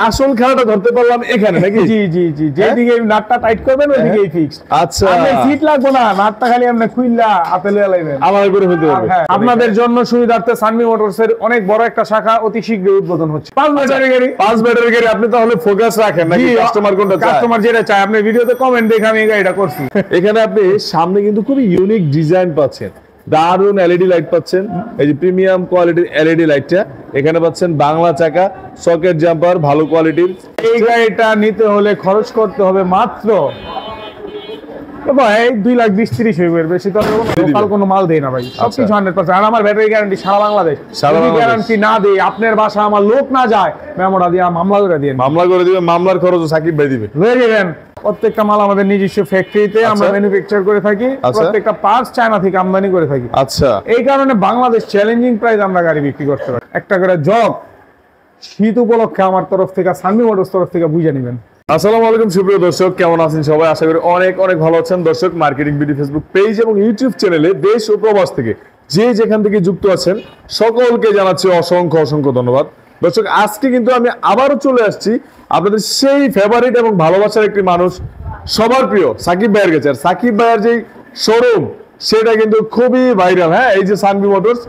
আসল খেলাটা ধরতে পারলাম এখানে নাকি? জি জি জি, যেদিকে নাটটা টাইট করবেন ওইদিকেই ফিক্সড। আচ্ছা, আপনার সিট লাগবে না, নাটটা খালি আপনি খুইলা হাতে লয়ে লাইবেন, আমার করে হতে হবে। হ্যাঁ, আপনাদের জন্য সুবিধার্থে সানভি মোটরস এর অনেক বড় একটা শাখা অতি শীঘ্রই উদ্বোধন হচ্ছে। 5 ব্যাটারি গাড়ি, 5 ব্যাটারি গাড়ি। আপনি তাহলে ফোকাস রাখেন নাকি কাস্টমার কোনটা চায়? কাস্টমার যেটা চায়। আপনি ভিডিওতে কমেন্ট দেখে আমি এই গাড়িটা করছি। এখানে আপনি সামনে কিন্তু খুবই ইউনিক ডিজাইন পাচ্ছেন, দারুন এলইডি লাইট পাচ্ছেন, এই যে প্রিমিয়াম কোয়ালিটির এলইডি লাইটটা এখানে পাচ্ছেন, বাংলা চাকা, সকেট জাম্পার ভালো কোয়ালিটির। এই গাড়িটা নিতে হলে খরচ করতে হবে মাত্র ভাই 2,20,30 হইবে, বেশি তো লোকাল কোনো মাল দেই না ভাই, সবকিছু 100%। আর আমার ব্যাটারি গ্যারান্টি সারা বাংলাদেশ। যদি গ্যারান্টি না দেই, আপনার বাসা আমার লোক না যায়, মেমোটা দিয়ে মামলা করে দিবেন। মামলা করে দিবেন, মামলার খরচ সাকিব ভাই দিবে। লয়ে গেলেন। প্রত্যেকটা মাল আমাদের নিজস্ব ফ্যাক্টরিতে আমরা ম্যানুফ্যাকচার করে থাকি, প্রত্যেকটা পার্টস চায়না থেকে আমদানি করে থাকি। আচ্ছা, এই কারণে বাংলাদেশ চ্যালেঞ্জিং প্রাইস আমরা গাড়ি বিক্রি করতে পারি। একটা করে জগ শীত উপলক্ষে আমার তরফ থেকে, সানভি মোটরস তরফ থেকে বুঝে নেবেন। আসসালামু আলাইকুম সুপ্রিয় দর্শক, কেমন আছেন সবাই? আশা করি অনেক অনেক ভালো আছেন। দর্শক, মার্কেটিং বিডি ফেসবুক পেজ এবং ইউটিউব চ্যানেলে দেশ ও প্রবাস থেকে যে যেখান থেকে যুক্ত আছেন সকলকে জানাচ্ছি অসংখ্য অসংখ্য ধন্যবাদ। দর্শক, আজকে কিন্তু আমি আবারও চলে আসছি আপনাদের সেই ফেভারিট এবং ভালোবাসার একটি মানুষ, সবার প্রিয় সাকিব ভাইয়ের কাছে। আর সাকিব ভাইয়ের যে শোরুম সেটা কিন্তু খুবই ভাইরাল। হ্যাঁ, এই যে সানভি মোটরস,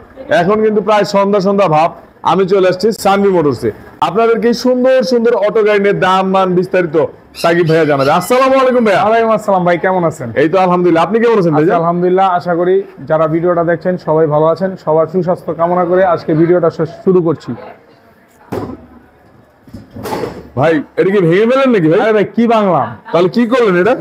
এখন কিন্তু প্রায় সন্ধ্যা সন্ধ্যা ভাব, আমি চলে আসছি সানভি মোটরসে। আপনাদেরকে সুন্দর সুন্দর অটো গাড়ির দাম মান বিস্তারিত সাকিব ভাইয়া জানাবে। আসসালামু আলাইকুম ভাইয়া। ওয়ালাইকুম আসসালাম ভাই, কেমন আছেন? এই তো আলহামদুলিল্লাহ, আপনি কেমন আছেন ভাই? আলহামদুলিল্লাহ, আশা করি যারা ভিডিওটা দেখছেন সবাই ভালো আছেন। সবার সুস্বাস্থ্য কামনা করে আজকে ভিডিওটা শুরু করছি। ভাই এটা কি ভেঙে ফেলেন নাকি ভাই? আরে ভাই কি বাংলাম, তাহলে কি করলেন? এটা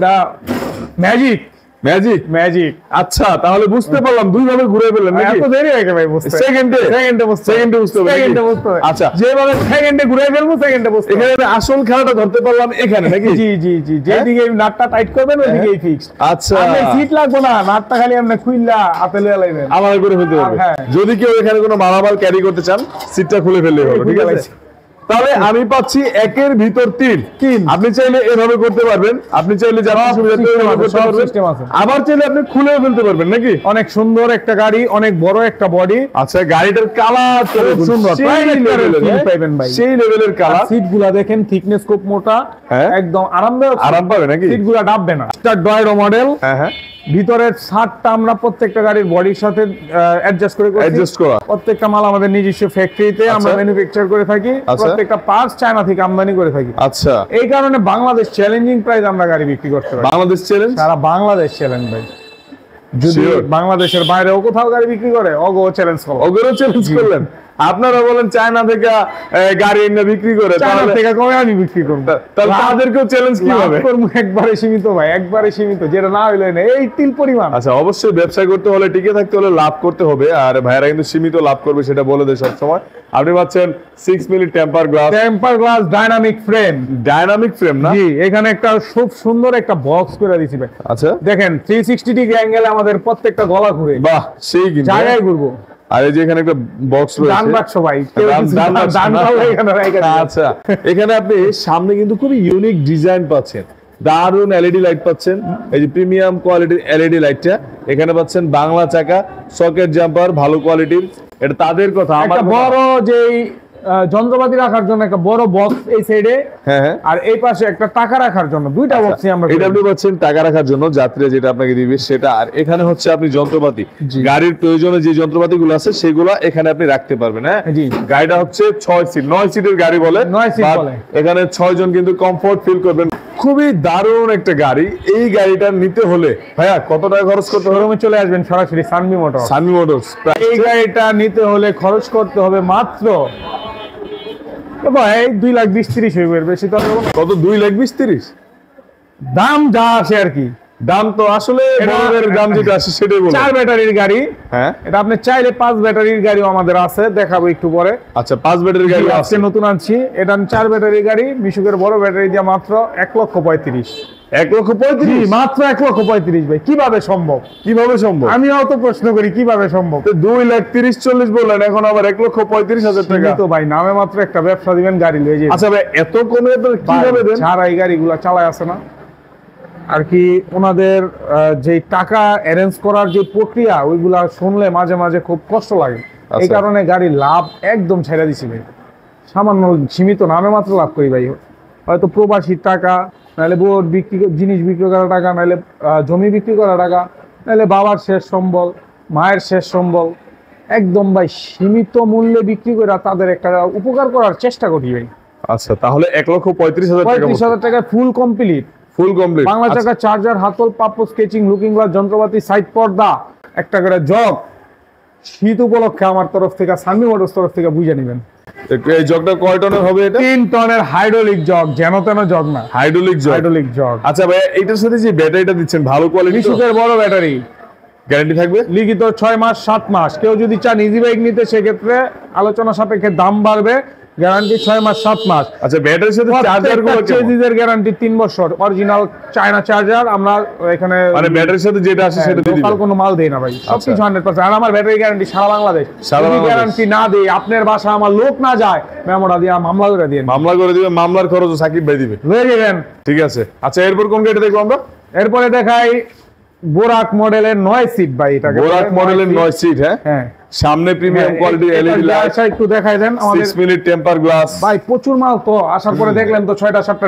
ম্যাজিক ম্যাজিক ম্যাজিক। আচ্ছা, তাহলে বুঝতে পারলাম দুই ভাবে ঘুরে ফেললেন নাকি? এত দেরি হয়ে গেছে ভাই বুঝতে? সেকেন্ডে বুঝতে হবে। আচ্ছা, যেভাবে সেকেন্ডে ঘুরে ফেলবো সেকেন্ডে বুঝতে। এখানে আসল খেলাটা ধরতে পারলাম এখানে নাকি? জি জি জি, যেদিকে নাটটা টাইট করবেন ওইদিকেই ফিক্সড। আচ্ছা, আপনার সিট লাগবে না, নাটটা খালি আপনি খুইলা হাতে লয়ে লাইবেন, আমার করে হতে হবে। যদি কেউ এখানে কোনো মালামাল ক্যারি করতে চান, সিটটা খুলে ফেললেই হবে। ঠিক আছে, তাহলে আমি পাচ্ছি একের ভিতর তিন। আপনি চাইলে এভাবে করতে পারবেন, আপনি চাইলে আবার চাইলে আপনি খুলে ফেলতে পারবেন নাকি? অনেক সুন্দর একটা গাড়ি, অনেক বড় একটা বডি। আচ্ছা, গাড়িটার কালার খুব সুন্দর, সেই লেভেলের কালার। সিট গুলা দেখেন, থিকনেস খুব মোটা, একদম আরামদায়ক, আরাম পাবে নাকি? সিট গুলা ডাববে না। একটা ডয়রো মডেল। ভিতরের ছাদটা আমরা প্রত্যেকটা গাড়ির বডির সাথে অ্যাডজাস্ট করা। প্রত্যেকটা মাল আমাদের নিজস্ব ফ্যাক্টরিতে আমরা ম্যানুফ্যাকচার করে থাকি, প্রত্যেকটা পার্টস চায়না থেকে আমদানি করে থাকি। আচ্ছা, এই কারণে বাংলাদেশ চ্যালেঞ্জিং প্রাইস আমরা গাড়ি বিক্রি করতে পারি। বাংলাদেশ চ্যালেঞ্জ, সারা বাংলাদেশ চ্যালেঞ্জ ভাই। যদি বাংলাদেশের বাইরেও কোথাও গাড়ি বিক্রি করে, অগো চ্যালেঞ্জ করলেন। আপনারা বলেন চায়না থেকে গাড়ি এনে বিক্রি করে, চায়না থেকে কমে আমি বিক্রি করবো, তাহলে তাদেরকেও চ্যালেঞ্জ কিভাবে করবো? একবারে সীমিত ভাই, একবারে সীমিত, যেটা না হইলে না এই তিল পরিমাণ। আচ্ছা, অবশ্যই ব্যবসা করতে হলে, টিকে থাকতে হলে লাভ করতে হবে, আর ভাইরা কিন্তু সীমিত লাভ করবে সেটা বলে দেয় সবসময়। আপনি পাচ্ছেন 6 milli temper glass, dynamic frame না? জি, এখানে একটা খুব সুন্দর একটা বক্স করে দিয়েছি ভাই। আচ্ছা, দেখেন 360 ডিগ্রি অ্যাঙ্গেলে আমাদের প্রত্যেকটা গলা ঘুরে। বাহ, সেই কিন্তু জায়গায় ঘুরবো। আর এই যে এখানে একটা বক্স রয়েছে, ডান বাক্স ভাই, আচ্ছা, এখানে আপনি সামনে কিন্তু খুবই ইউনিক ডিজাইন পাচ্ছেন, দারুন এলইডি লাইট পাচ্ছেন, এই যে প্রিমিয়াম কোয়ালিটির এলইডি লাইটটা এখানে পাচ্ছেন, বাংলা চাকা, সকেট জাম্পার ভালো কোয়ালিটির। এটা তাদের কথা। একটা বড় যেই যন্ত্রপাতি রাখার জন্য একটা বড় বক্স এই সাইডে, আর এই পাশে একটা টাকা রাখার জন্য দুইটা বক্সই আমরা। এটা আপনি পাচ্ছেন টাকা রাখার জন্য, যাত্রী যেটা আপনাকে দিবে সেটা। আর এখানে হচ্ছে আপনি যন্ত্রপাতি, গাড়ির প্রয়োজনে যে যন্ত্রপাতিগুলো আছে সেগুলো এখানে আপনি রাখতে পারবেন। হ্যাঁ, গাড়িটা হচ্ছে 6 সিট, 9 সিটের গাড়ি বলে, 9 সিট বলে। এখানে 6 জন কিন্তু কমফোর্ট ফিল করবেন। খুবই দারুণ একটা গাড়ি। এই গাড়িটা নিতে হলে ভাইয়া কত টাকা খরচ করতে হবে? শোরুমে চলে আসবেন সরাসরি সানভি মোটরস। এই গাড়িটা নিতে হলে খরচ করতে হবে মাত্র ভাই 2,20,30 হইবে, বেশি তো কত? 2,20,30 দাম যা আসে আর কি। দাম তো আসলে দাম যেটা আসে সেটাই বলুন। 4 ব্যাটারির গাড়ি। হ্যাঁ, এটা আপনি চাইলে 5 ব্যাটারির গাড়িও আমাদের আছে, দেখাবো একটু পরে। আচ্ছা, 5 ব্যাটারির গাড়ি আছে, নতুন আনছি। এটা 4 ব্যাটারির গাড়ি, মিশুকের বড় ব্যাটারি দিয়ে মাত্র 1,35,000। 1,35,000 মাত্র 1,35,000 ভাই, কিভাবে সম্ভব? আমিও তো প্রশ্ন করি কিভাবে সম্ভব। 2,30,40 বললেন, এখন আবার 1,35,000 টাকা। তো ভাই নামে মাত্র একটা ব্যবসা দিবেন, গাড়ি লয়ে যাবেন। আচ্ছা ভাই, এত কমে কিভাবে দেন? যারা এই গাড়িগুলা চালায় আছে না আর কি, ওনাদের যে টাকা অ্যারেঞ্জ করার যে প্রক্রিয়া, ওইগুলা শুনলে মাঝে মাঝে খুব কষ্ট লাগে। এই কারণে গাড়ি লাভ একদম ছেড়ে দিছি ভাই। সামান্য সীমিত নামে মাত্র লাভ করি ভাই। হয়তো প্রবাসীর টাকা, নাহলে বোর্ড বিক্রি, জিনিস বিক্রি করা টাকা, নাহলে জমি বিক্রি করা টাকা, নাহলে বাবার শেষ সম্বল, মায়ের শেষ সম্বল, একদম ভাই সীমিত মূল্যে বিক্রি করে তাদের একটা উপকার করার চেষ্টা করি ভাই। আচ্ছা, তাহলে 1,35,000 টাকা ফুল কমপ্লিট। বাংলা টাকা, চার্জার, হাতল, পাপ্পো, স্কেচিং, লুকিং গ্লাস, যন্ত্রপাতি, সাইড পর্দা, একটা করে জগ। শীত উপলক্ষে আমার তরফ থেকে, সানমি মোটরস তরফ থেকে বুঝে নেবেন। এই জগটা কয় টনের হবে এটা? 3 টনের হাইড্রোলিক জগ, যেন তেন জগ না, হাইড্রোলিক জগ। আচ্ছা ভাই, এটার সাথে যে ব্যাটারিটা দিচ্ছেন ভালো কোয়ালিটি, বিশুকের বড় ব্যাটারি, গ্যারান্টি থাকবে লিখিত 6 মাস 7 মাস। কেউ যদি চান ইজি বাইক নিতে, সেক্ষেত্রে আলোচনা সাপেক্ষে দাম বাড়বে। গ্যারান্টি 6 মাস 7 মাস। আচ্ছা, ব্যাটারির সাথে চার্জার গুলো চেজিসের গ্যারান্টি 3 বছর, অরিজিনাল চায়না চার্জার। আমরা এখানে মানে ব্যাটারির সাথে যেটা আসে সেটা দিয়ে দিবেন, কোনো মাল দেই না ভাই, সবকিছু 100%। আর আমার ব্যাটারি গ্যারান্টি সারা বাংলাদেশ। যদি গ্যারান্টি না দেই, আপনার বাসা আমার লোক না যায়, মেমোটা দিয়ে মামলা করে দিবেন। মামলার খরচ সাকিব ভাই দিবে, লয়ে যাবেন। ঠিক আছে। আচ্ছা, এরপর কোন গাড়িটা দেখবো আমরা? এরপরে দেখাই বোরাক মডেলের 9 সিট ভাই। এটাকে বোরাক মডেলের 9 সিট। হ্যাঁ, সামনে প্রিমিয়াম কোয়ালিটি এলইডি লাইট, একটু দেখাই দেন আমাদের। 6 মিনিট টেম্পার গ্লাস ভাই, প্রচুর মাল তো। আসার পরে দেখলেন তো 6টা 7টা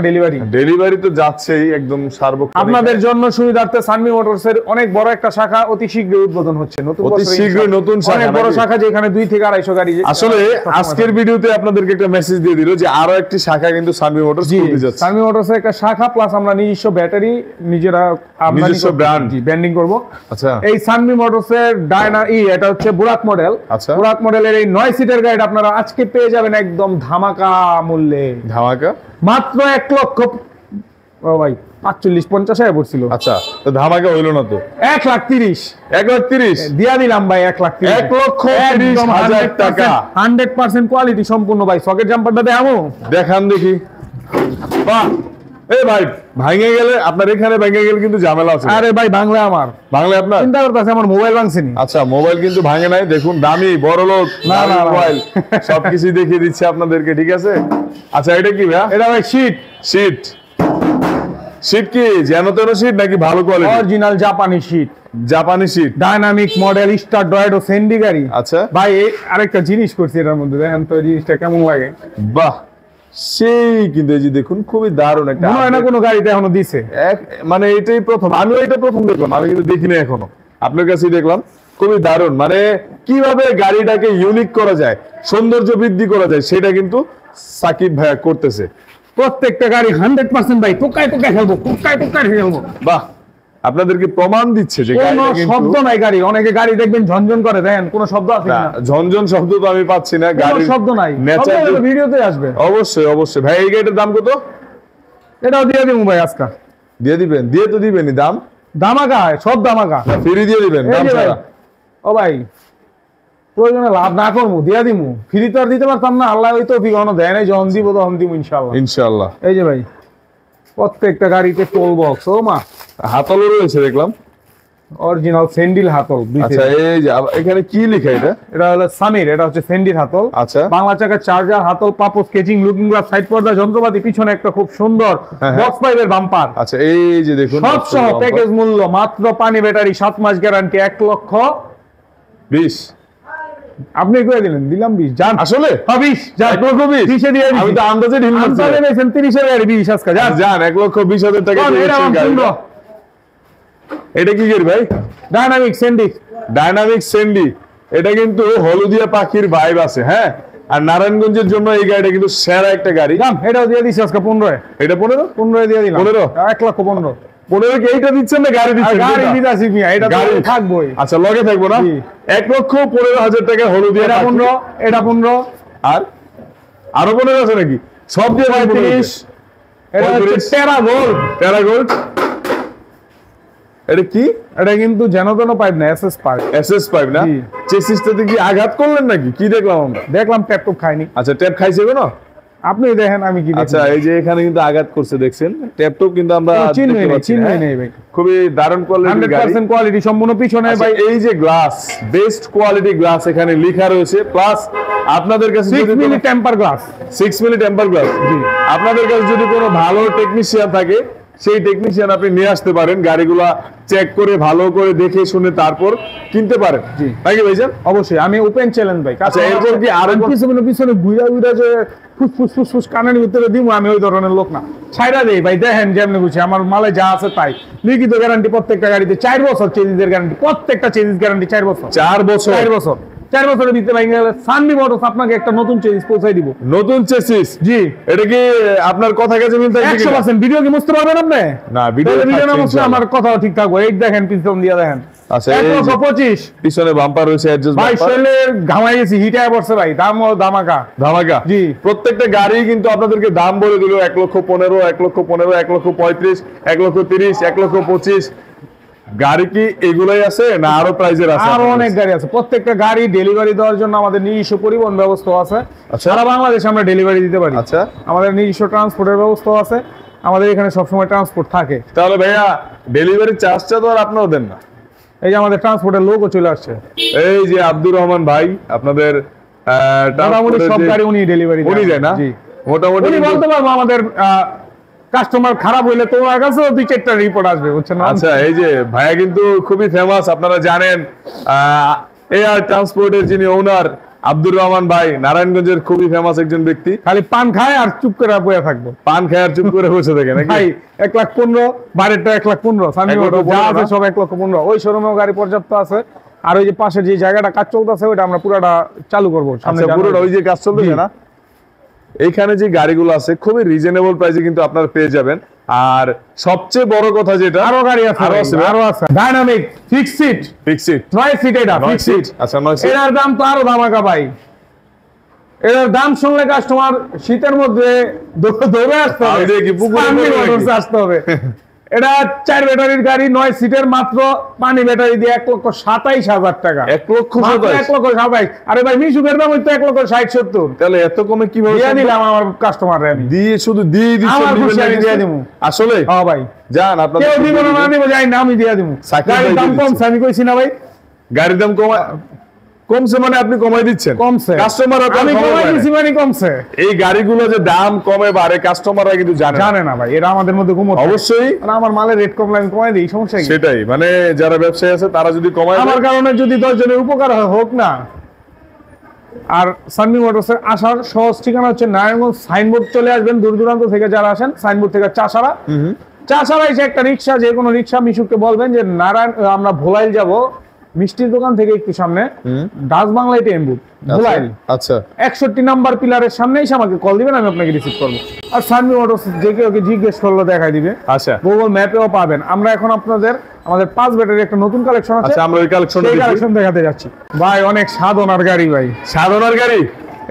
ডেলিভারি তো যাচ্ছেই একদম সার্বক্ষণিক। আপনাদের জন্য সুবিধার্থে সানমি মোটরসের অনেক বড় একটা শাখা অতি শীঘ্রই উদ্বোধন হচ্ছে। অতি শীঘ্রই নতুন শাখা, অনেক বড় শাখা, যেখানে 2 থেকে 250 গাড়ি। আসলে আজকের ভিডিওতে আপনাদেরকে একটা মেসেজ দিয়ে দিল যে আরো একটি শাখা কিন্তু সানমি মোটরস খুলতে যাচ্ছে। সানমি মোটরসের একটা শাখা, প্লাস আমরা নিজস্ব ব্যাটারি, নিজস্ব ব্র্যান্ডিং করব। আচ্ছা, এই সানমি মোটরসের এটা হচ্ছে বোরাক মডেল। আচ্ছা, বোরাক মডেলের এই 9 সিটের গাড়ি আপনারা আজকে পেয়ে যাবেন একদম ধামাকা মূল্যে। ধামাকা মাত্র 1 লক্ষ, ও ভাই 45-50 হাজার পড়ছিল। আচ্ছা, তো ধামাকা হইলো না তো? 1,30,000 দিয়া দিলাম ভাই। 1,30,000, 1,30,000 টাকা, 100% কোয়ালিটি সম্পূর্ণ ভাই। সকেট জাম্পারটা দেখাবো, দেখান দেখি। বাহ, এই ভাই ভাঙে গেলে আপনার এখানে ভেঙে গেলে কিন্তু ঝামেলা আছে। আরে ভাই, বাংলা আমার, বাংলা আপনার, চিন্তা করতেছে আমার মোবাইল ভাঙছেনি। আচ্ছা, মোবাইল কিন্তু ভাঙে নাই, দেখুন দামি বড় লোক মোবাইল সবকিছু দেখিয়ে দিচ্ছে আপনাদেরকে, ঠিক আছে। আচ্ছা, এটা কি ভাই? এটা ভাই শীট কি যেন তেন শীট নাকি ভালো কোয়ালিটি? অরিজিনাল জাপানি শীট, ডাইনামিক মডেল, স্টার ডয়েডো সেন্ডি গাড়ি। আচ্ছা ভাই, আরেকটা জিনিস করছি এটার মধ্যে, দেখেন তো জিনিসটা কেমন লাগে। বাহ, সেই কিন্তু এই যে দেখুন, খুবই দারুণ একটা, মনে হয় না কোনো গাড়িতে এখনো দিছে। মানে এটাই প্রথম, আমিও এটা প্রথম দেখলাম, আমি কিন্তু দেখিনি এখনো, আপনার কাছেই দেখলাম। খুবই দারুণ, মানে কিভাবে গাড়িটাকে ইউনিক করা যায়, সৌন্দর্য বৃদ্ধি করা যায়, সেটা কিন্তু সাকিব ভাইয়া করতেছে। প্রত্যেকটা গাড়ি 100% ভাই, টোকায় খেলবো। বাহ, আপনাদেরকে প্রমাণ দিচ্ছে যে কোনো শব্দ নাই গাড়ি। অনেকে গাড়ি দেখবেন ঝনঝন করে, দেখেন কোনো শব্দ আছে না। ঝনঝন শব্দ তো আমি পাচ্ছি না, গাড়ির শব্দ নাই, ভিডিওতে আসবে। অবশ্যই ভাই। এই গাড়িটার দাম কত? এটাও দিয়ে দিবো ভাই আজকে। দিয়ে দিবেন? দিয়ে তো দিবেনই, দামাকা, সব দামাকা, ফ্রি দিয়ে দিবেন দাম ছাড়া। ও ভাই, প্রয়োজনে লাভ না করবো, দিয়ে দিমু। ফ্রি তো আর দিতে পারতাম না, আল্লাহ ওই তো ফিগানো দেয় নাই, যখন দিব তখন দিব ইনশাআল্লাহ। এই যে ভাই, প্রত্যেকটা গাড়িতে টোল বক্স, ও মা, হাতলও রয়েছে দেখলাম, অরিজিনাল সেন্ডিল হাতল। আচ্ছা, এই যে এখানে কি লেখা? এটা হলো সামির, এটা হচ্ছে সেন্ডিল হাতল। আচ্ছা, বাংলা চাকা, চার্জার, হাতল, পাপো, স্কেচিং, লুকিং গ্লাস, সাইড পর্দা, যন্ত্রপাতি, পিছনে একটা খুব সুন্দর বক্স পাইপের বাম্পার। আচ্ছা, এই যে দেখুন, সব সহ প্যাকেজ মূল্য মাত্র পানি, ব্যাটারি, 7 মাস গ্যারান্টি, 1,20,000। আপনি কই দিলাম 20। জান, আসলে 20 জান, 20 দিয়ে দিছি। আমি তো আন্দাজে ঢিল মারছি, আন্দাজে নেছেন 30 এর 20 আজকে। জান 1,20,000 টাকা দিয়ে গাড়ি। এটা কি গাড়ি ভাই? ডাইনামিক সেন্ডি। এটা কিন্তু হলুদিয়া পাখির ভাইব আছে। হ্যাঁ, আর নারায়ণগঞ্জের জন্য এই গাড়িটা কিন্তু সেরা একটা গাড়ি। এটাও দিয়ে দিছি আজকে 15। এটা 15 দিয়ে দিলাম। 1,15,000। 15 কি এইটা দিচ্ছেন না গাড়ি দিচ্ছেন? গাড়ি দিতাছি মিয়া, এটা গাড়ি থাকবই। আচ্ছা, লগে থাকবো না? 1,15,000 টাকা হলুদিয়া। এটা 15 আর আরো 15 আছে নাকি? সব দিয়ে 35। এটা হচ্ছে টেরা গোল্ড। এটা কি? এটা কিন্তু যেন তেন পাইপ না, এসএস পাইপ না। চেসিসটাতে কি আঘাত করলেন নাকি? কি দেখলাম আমরা? দেখলাম ট্যাপ খাইনি। আচ্ছা, ট্যাপ খাইছে না? আপনি দেখেন, আমি কি? আচ্ছা, এই যে এখানে কিন্তু আঘাত করছে, দেখছেন? ট্যাপটপ কিন্তু আমরা চিহ্নই নেই ভাই। খুবই দারুণ কোয়ালিটির গাড়ি, 100% কোয়ালিটি সম্পূর্ণ। পিছনে ভাই এই যে গ্লাস, বেস্ট কোয়ালিটি গ্লাস এখানে লেখা রয়েছে। প্লাস আপনাদের কাছে 6 মিলি টেম্পার গ্লাস, আপনাদের কাছে যদি কোনো ভালো টেকনিশিয়ান থাকে, সেই টেকনিশিয়ান আপনি নিয়ে আসতে পারেন, গাড়িগুলা চেক করে ভালো করে দেখে শুনে তারপর কিনতে পারেন। জি নাকি ভাইজান? অবশ্যই, আমি ওপেন চ্যালেঞ্জ ভাই। আচ্ছা, এরপর কি আরো পিছনে ঘুরা যে ফুসফুস কানের ভিতরে দিব, আমি ওই ধরনের লোক না। ছাইরা দেই ভাই, দেখেন যেমনি বুঝি আমার মালে যা আছে তাই। লিখিত গ্যারান্টি প্রত্যেকটা গাড়িতে 4 বছর, চেজিসের গ্যারান্টি, প্রত্যেকটা চেজিস গ্যারান্টি 4 বছর। 4 বছর? 4 বছর। 4 বছরের ভিতরে ভাই সানবি মোটরস আপনাকে একটা নতুন চেজিস পৌঁছাই দিব। নতুন চেসিস? জি। এটা কি আপনার কথা কাছে মিল থাকবে? 100%। ভিডিও কি মুছতে পারবেন আপনি? না, ভিডিও না মুছলে আমার কথাও ঠিক থাকবে। এই দেখেন পিছন দিয়ে দেখেন। আচ্ছা, 125 পিছনে বাম্পার রয়েছে, অ্যাডজাস্ট ভাই শৈলে ঘামাই গেছি, হিটায় পড়ছে ভাই, দাম ধামাকা। ধামাকা? জি। প্রত্যেকটা গাড়ি কিন্তু আপনাদেরকে দাম বলে দিল 1,15,000, 1,15,000, 1,35,000, 1,30,000, 1,25,000। গাড়ি কি এগুলাই আছে না আরো প্রাইজের আছে? আরো অনেক গাড়ি আছে। প্রত্যেকটা গাড়ি ডেলিভারি দেওয়ার জন্য আমাদের নিজস্ব পরিবহন ব্যবস্থা আছে। সারা বাংলাদেশে আমরা ডেলিভারি দিতে পারি। আচ্ছা, আমাদের নিজস্ব ট্রান্সপোর্টের ব্যবস্থা আছে। আমাদের এখানে সবসময় ট্রান্সপোর্ট থাকে। তাহলে ভাইয়া ডেলিভারি চার্জটা তো আর আপনারাও দেন না? এই যে আমাদের ট্রান্সপোর্টের লোকও চলে আসছে, এই যে আব্দুর রহমান ভাই, আপনাদের মোটামুটি সব গাড়ি উনি ডেলিভারি দেন না? জি, মোটামুটি বলতে পারবো আমাদের কাস্টমার খারাপ হইলে তোমার কাছেও 2-4টা রিপোর্ট আসবে, বুঝছেন? আচ্ছা, এই যে ভাইয়া কিন্তু খুবই ফেমাস, আপনারা জানেন। এয়ার ট্রান্সপোর্টের যিনি ওনার আব্দুর রহমান ভাই, নারায়ণগঞ্জের খুবই ফেমাস একজন ব্যক্তি। খালি পান খায় আর চুপ করে বসে থাকবো। পান খায় আর চুপ করে বসে থাকে নাকি? ভাই 1,15,000, বাইরেরটা 1,15,000, যা আছে সব 1,15,000। ওই শোরুমেও গাড়ি পর্যাপ্ত আছে। আর ওই যে পাশের যে জায়গাটা কাজ চলতেছে ওইটা আমরা পুরোটা চালু করবো। পুরোটা ওই যে কাজ চলতেছে না? এইখানে যে গাড়িগুলো আছে খুবই রিজনেবল প্রাইসে কিন্তু আপনারা পেয়ে যাবেন। আর সবচেয়ে বড় কথা যেটা, আরো গাড়ি আছে, আরো আছে ডাইনামিক ফিক্স সিট। 9 সিট, এটা ফিক্স সিট। আচ্ছা, 9 সিট। এর দাম তো আরো ধামাকা ভাই। এর দাম শুনলে কাস্টমার শীতের মধ্যে দৌড়ে আসতে হবে। এটা 4 ব্যাটারির গাড়ি, 9 সিটের, মাত্র পানি ব্যাটারি দিয়ে 1,27,000 টাকা। 1,27,000। আরে ভাই মিশুকের দাম হইতো 1,60,000-70,000। তাহলে এত কমে কিভাবে দিয়ে দিলাম আমার কাস্টমারে? আমি দিয়ে শুধু দিয়ে দিয়ে দিব। আসলে হ্যাঁ ভাই, জান আপনারা কেউ দিব না দিব, যাই না, আমি দিয়ে দিব। গাড়ির দাম কমছে, আমি কইছি না ভাই? গাড়ির দাম কমছে মানে আপনি কমাই দিচ্ছেন? কমছে, কাস্টমার আমি কমাই দিছি মানে কমছে। এই গাড়িগুলো যে দাম কমে বাড়ে কাস্টমাররা কিন্তু জানে না ভাই। এটা আমাদের মধ্যে কমছে অবশ্যই। আমার মালের রেট কমলে আমি কমাই দিই, সমস্যা কি? সেটাই, মানে যারা ব্যবসায়ী আছে তারা যদি কমায়, আমার কারণে যদি 10 জনের উপকার হোক না। আর সানবি মোটরসের আসার সহজ ঠিকানা হচ্ছে নারায়ণগঞ্জ। সাইনবোর্ড চলে আসবেন, দূর দূরান্ত থেকে যারা আসেন, সাইনবোর্ড থেকে চাষারা এসে একটা রিক্সা, যে কোনো রিক্সা, মিশুককে বলবেন যে আমরা ভোলাইল যাব, মিষ্টির দোকান থেকে একটু সামনে ডাচ বাংলা টেম্বুট ভোলাইল। আচ্ছা, 61 নাম্বার পিলারের সামনে এসে আমাকে কল দিবেন, আমি আপনাকে রিসিভ করবো। আর সানবি মোটরস যে কেউ জিজ্ঞেস করলো দেখাই দিবে। আচ্ছা, গুগল ম্যাপেও পাবেন। আমরা এখন আমাদের 5 ব্যাটারি একটা নতুন কালেকশন আছে। আচ্ছা, আমরা ওই কালেকশন দেখাতে যাচ্ছি। ভাই অনেক সাধনার গাড়ি, ভাই সাধনার গাড়ি।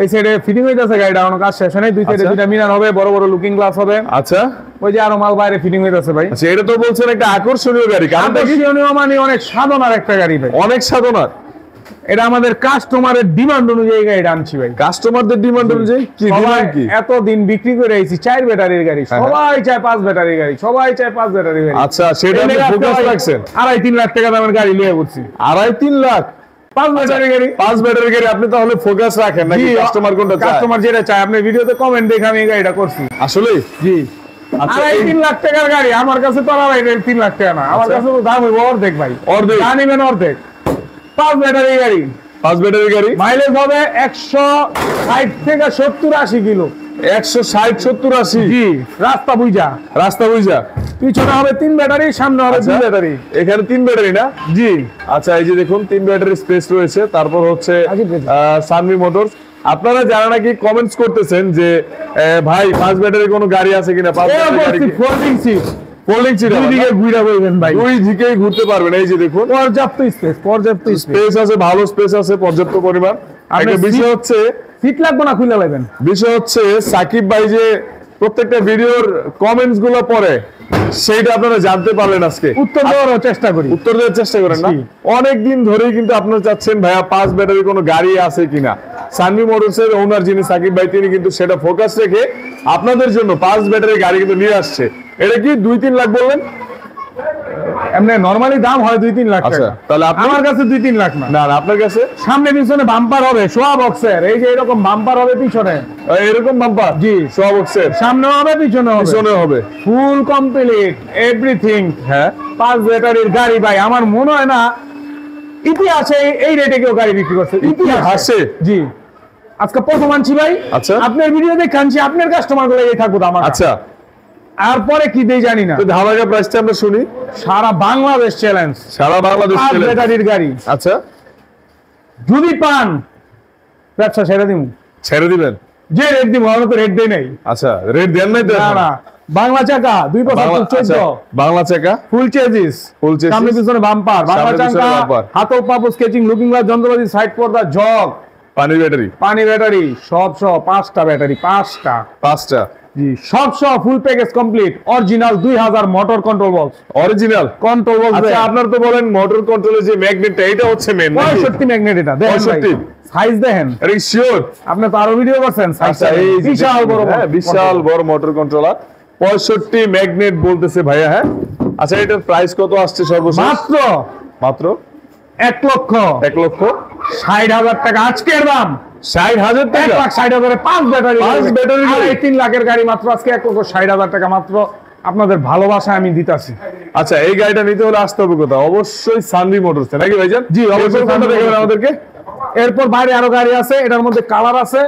এই সাইডে ফিটিং হইতাছে, গাড়িটা এখনো কাজ শেষ হয়নি। দুই সাইডে দুইটা মিনার হবে, বড় বড় লুকিং গ্লাস হবে। আচ্ছা, ওই যে আরো মাল বাইরে ফিটিং হইতাছে ভাই। আচ্ছা, এটা তো বলছেন একটা আকর্ষণীয় গাড়ি। আকর্ষণীয় মানে অনেক সাধনার একটা গাড়ি ভাই, অনেক সাধনার। এটা আমাদের কাস্টমারের ডিমান্ড অনুযায়ী গাড়িটা আনছি ভাই। কাস্টমারদের ডিমান্ড অনুযায়ী কি ডিমান্ড? কি এতদিন বিক্রি করে আইছি 4 ব্যাটারির গাড়ি, সবাই চায় 5 ব্যাটারির গাড়ি, সবাই চায় 5 ব্যাটারির গাড়ি। আচ্ছা, সেটা আপনি ফোকাস রাখছেন। 2.5-3 লাখ টাকা দামের গাড়ি নিয়ে ঘুরছি। 2.5-3 লাখ 5 ব্যাটারি গাড়ি? 5 ব্যাটারি গাড়ি আপনি তাহলে ফোকাস রাখেন নাকি কাস্টমার কোনটা চায়? কাস্টমার যেটা চায়। আপনি ভিডিওতে কমেন্ট দেখে আমি এই গাড়িটা করছি। আসলে জি। 2.5-3 লাখ টাকার গাড়ি আমার কাছে তো 3 লাখ টাকা না, আমার কাছে তো দাম হইব অর্ধেক ভাই। অর্ধেক জানিবেন? অর্ধেক। 5 ব্যাটারি গাড়ি, 5 ব্যাটারি গাড়ি, মাইলেজ হবে 160 থেকে 70-80 কিলো। 160-70-80? জি, রাস্তা বুঝা। পিছনে হবে 3 ব্যাটারি, সামনে হবে 2 ব্যাটারি। এখানে 3 ব্যাটারি না? জি। আচ্ছা, এই যে দেখুন 3 ব্যাটারি স্পেস রয়েছে। তারপর হচ্ছে সানবি মোটরস। আপনারা যারা নাকি কমেন্টস করতেছেন যে ভাই 5 ব্যাটারি কোনো গাড়ি আছে কিনা, 5 ব্যাটারি গাড়ি, ফোল্ডিং সিট দুই দিকে ঘুরে বলবেন ভাই, দুই দিকেই ঘুরতে পারবেন। এই যে দেখুন পর্যাপ্ত স্পেস আছে, ভালো স্পেস আছে, পর্যাপ্ত পরিমাণ। একটা বিষয় হচ্ছে সিট লাগবে না, খুলে নেবেন। বিষয় হচ্ছে সাকিব ভাই যে প্রত্যেকটা ভিডিওর কমেন্টস গুলো পড়ে, সেইটা আপনারা জানতে পারলেন আজকে। উত্তর দেওয়ার চেষ্টা করেন না? অনেক দিন ধরেই কিন্তু আপনারা চাচ্ছেন ভাইয়া 5 ব্যাটারি কোনো গাড়ি আছে কিনা। সানবি মোটরসের ওনার যিনি সাকিব ভাই, তিনি কিন্তু সেটা ফোকাস রেখে আপনাদের জন্য 5 ব্যাটারি গাড়ি কিন্তু নিয়ে আসছে। এটা কি 2-3 লাখ বললেন? এমনি নরমালি দাম হয় 2-3 লাখ আচ্ছা, টাকা। তাহলে আমার কাছে 2-3 লাখ না। না না, আপনার কাছে সামনে পিছনে বাম্পার হবে সোয়া বক্সের, এই যে এরকম বাম্পার হবে পিছনে, এরকম বাম্পার জি সোয়া বক্সের, সামনে হবে পিছনে হবে, পিছনে হবে, ফুল কমপ্লিট এভরিথিং। হ্যাঁ 5 ব্যাটারির গাড়ি ভাই, আমার মনে হয় না ইতিহাসে এই রেটে কেউ গাড়ি বিক্রি করছে, হাসে। জি আজকে প্রথম আনছি ভাই। আচ্ছা, আপনার ভিডিও দেখে আনছি, আপনার কাস্টমার গুলো এই থাকবো আমার। আচ্ছা, আর পরে কি দেই জানি না। তো ধামাকা প্রাইসটা আমরা শুনি। সারা বাংলাদেশ চ্যালেঞ্জ, সারা বাংলাদেশ 5 ব্যাটারির গাড়ি। আচ্ছা, যদি পান ব্যবসা ছেড়ে দিব, ছেড়ে দিবেন? যে রেট দিব আমরা তো রেট দেই নাই। আচ্ছা, রেট দেন নাই তো? না না, বাংলা চাকা 2.14, বাংলা চাকা, ফুল চেজিস, ফুল চেসিস, সামনে পিছনে বাম্পার, বাংলা সামনে পিছনে চাকা, বাম্পার, হাতল পাপো স্কেচিং, লুকিং গ্লাস, যন্ত্রপাতি, সাইড পর্দা, জগ, পানি ব্যাটারি, পানি ব্যাটারি, সব 5টা ব্যাটারি, 5টা, 5টা, জি সব full package complete, original 2000 motor control box, original control box. আচ্ছা, আপনার তো বলেন মোটর কন্ট্রোলের যে ম্যাগনেটটা, এটা হচ্ছে মেন 65 ম্যাগনেট, এটা দেখেন ভাই, 65 সাইজ দেখেন, এটা শিওর? আপনি তো আরো ভিডিও করছেন, আচ্ছা, এই যে বিশাল বড়, হ্যাঁ, বিশাল বড় মোটর কন্ট্রোলার, 65 ম্যাগনেট বলতেছে ভাইয়া। হ্যাঁ আচ্ছা, এটার প্রাইস কত আসছে সর্বশেষ? মাত্র মাত্র 1,60,000 টাকা আজকের দাম। 60,000 টাকা, 1,60,000 5 ব্যাটারি, 5 ব্যাটারি, 3 লাখের গাড়ি মাত্র আজকে 1,60,000 টাকা মাত্র। আপনাদের ভালোবাসায় আমি দিতাছি। আচ্ছা, এই গাড়িটা নিতে হলে আসতে হবে কোথাও? অবশ্যই সানভি মোটরস নাকি ভাইজান? জি অবশ্যই দেখাবেন আমাদেরকে। এরপর বাইরে আরো গাড়ি আছে, এটার মধ্যে কালার আছে।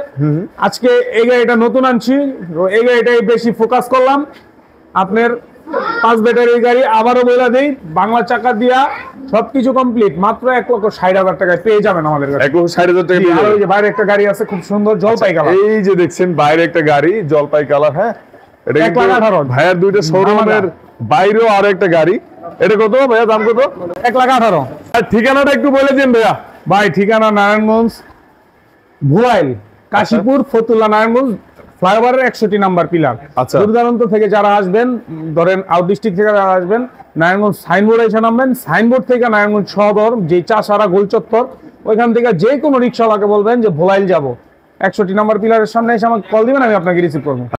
আজকে এই গাড়িটা নতুন আনছি, এই গাড়িটাই বেশি ফোকাস করলাম। আপনার 5 ব্যাটারির গাড়ি, আবারও বলে দেই, বাংলা চাকা দিয়া সবকিছু কমপ্লিট, মাত্র 1,60,000 টাকায় পেয়ে যাবেন আমাদের কাছে। 1,60,000 টাকা। আর ওই যে বাইরে একটা গাড়ি আছে খুব সুন্দর জলপাই কালার, এই যে দেখছেন বাইরে একটা গাড়ি জলপাই কালার। হ্যাঁ, এটা কিন্তু 1,18,000 ভাইয়ার দুইটা শোরুমের বাইরেও আরো একটা গাড়ি। এটা কত ভাইয়া, দাম কত? 1,18,000। আর ঠিকানাটা একটু বলে দিন ভাইয়া। ভাই ঠিকানা নারায়ণগঞ্জ, ভুয়াইল, কাশীপুর, ফতুল্লা, নারায়ণগঞ্জ ফ্লাইওভারের 61 নাম্বার পিলার। আচ্ছা, দূরদূরান্ত থেকে যারা আসবেন, ধরেন আউট ডিস্ট্রিক্ট থেকে যারা আসবেন, নারায়ণগঞ্জ সাইনবোর্ড এসে নামবেন, সাইনবোর্ড থেকে নারায়ণগঞ্জ সদর যে চাষারা গোল চত্বর, ওইখান থেকে যে কোনো রিক্সাওয়ালাকে বলবেন যে ভোলাইল যাব, 61 নাম্বার পিলারের সামনে এসে আমাকে কল দিবেন, আমি আপনাকে রিসিভ করবো।